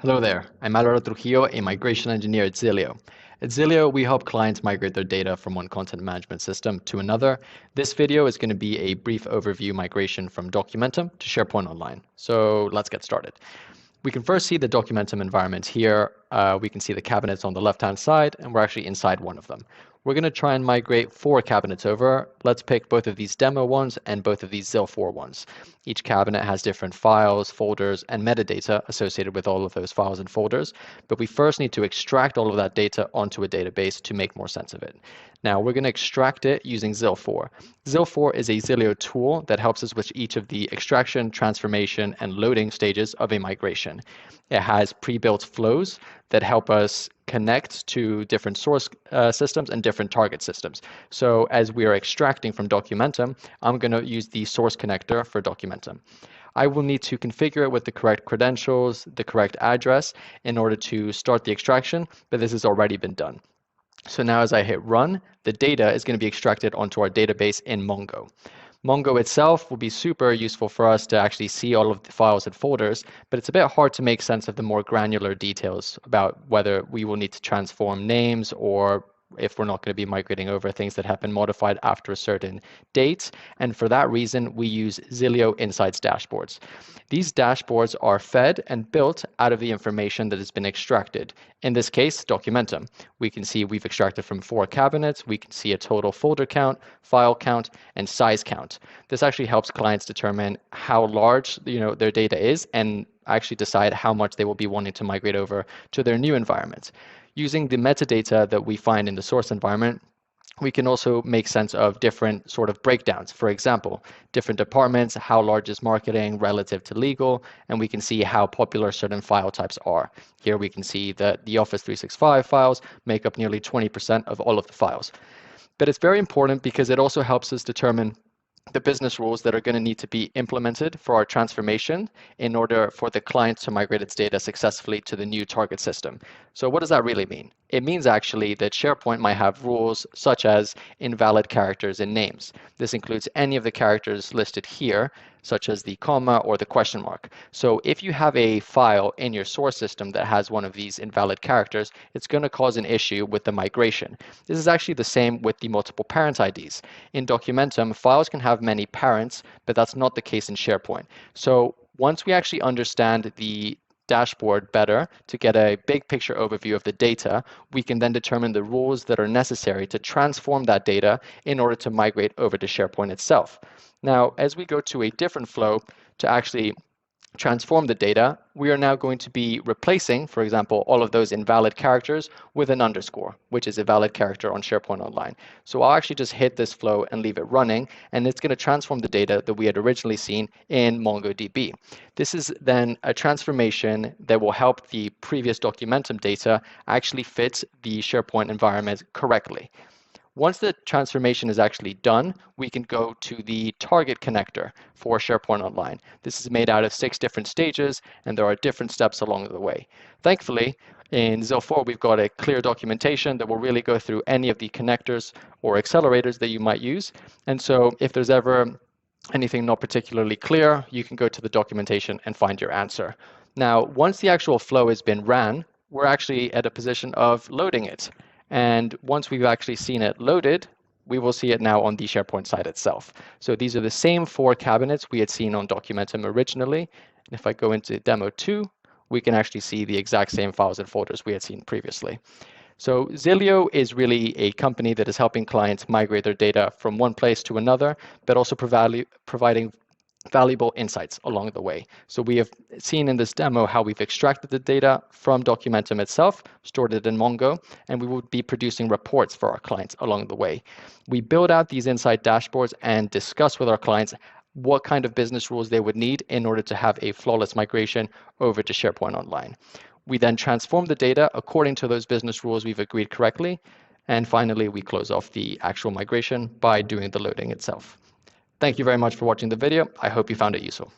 Hello there, I'm Alvaro, a migration engineer at Zilio. At Zilio, we help clients migrate their data from one content management system to another. This video is going to be a brief overview migration from Documentum to SharePoint Online. So let's get started. We can first see the Documentum environment here. We can see the cabinets on the left-hand side, and we're actually inside one of them. We're going to try and migrate 4 cabinets over. Let's pick both of these demo ones and both of these Zil4 ones. Each cabinet has different files, folders, and metadata associated with all of those files and folders, but we first need to extract all of that data onto a database to make more sense of it. Now, we're going to extract it using Zil4. Zil4 is a Zilio tool that helps us with each of the extraction, transformation, and loading stages of a migration. It has pre-built flows that help us connect to different source systems and different target systems. So as we are extracting from Documentum, I'm going to use the source connector for Documentum. I will need to configure it with the correct credentials, the correct address in order to start the extraction, but this has already been done. So now as I hit run, the data is going to be extracted onto our database in Mongo. Mongo itself will be super useful for us to actually see all of the files and folders, but it's a bit hard to make sense of the more granular details about whether we will need to transform names or if we're not going to be migrating over things that have been modified after a certain date. And for that reason, we use Zilio Insights dashboards. These dashboards are fed and built out of the information that has been extracted. In this case, Documentum. We can see we've extracted from 4 cabinets. We can see a total folder count, file count, and size count. This actually helps clients determine how large their data is and actually decide how much they will be wanting to migrate over to their new environment. Using the metadata that we find in the source environment, we can also make sense of different sort of breakdowns. For example, different departments, how large is marketing relative to legal, and we can see how popular certain file types are. Here we can see that the Office 365 files make up nearly 20% of all of the files. But it's very important because it also helps us determine the business rules that are going to need to be implemented for our transformation in order for the client to migrate its data successfully to the new target system. So what does that really mean? It means actually that SharePoint might have rules such as invalid characters in names. This includes any of the characters listed here, such as the comma or the question mark. So if you have a file in your source system that has one of these invalid characters, it's going to cause an issue with the migration. This is actually the same with the multiple parent IDs. In Documentum, files can have many parents, but that's not the case in SharePoint. So once we actually understand the dashboard better to get a big picture overview of the data, we can then determine the rules that are necessary to transform that data in order to migrate over to SharePoint itself. Now, as we go to a different flow to actually transform the data, we are now going to be replacing, for example, all of those invalid characters with an underscore, which is a valid character on SharePoint Online. So I'll actually just hit this flow and leave it running, and it's going to transform the data that we had originally seen in MongoDB. This is then a transformation that will help the previous Documentum data actually fit the SharePoint environment correctly. Once the transformation is actually done, we can go to the target connector for SharePoint Online. This is made out of 6 different stages, and there are different steps along the way. Thankfully, in Zil4, we've got a clear documentation that will really go through any of the connectors or accelerators that you might use. And so if there's ever anything not particularly clear, you can go to the documentation and find your answer. Now, once the actual flow has been ran, we're actually at a position of loading it. And once we've actually seen it loaded, we will see it now on the SharePoint site itself. So these are the same 4 cabinets we had seen on Documentum originally. And if I go into demo 2, we can actually see the exact same files and folders we had seen previously. So Zilio is really a company that is helping clients migrate their data from one place to another, but also providing valuable insights along the way. So we have seen in this demo how we've extracted the data from Documentum itself, stored it in Mongo, and we will be producing reports for our clients along the way. We build out these insight dashboards and discuss with our clients what kind of business rules they would need in order to have a flawless migration over to SharePoint Online. We then transform the data according to those business rules we've agreed correctly, and finally we close off the actual migration by doing the loading itself. Thank you very much for watching the video. I hope you found it useful.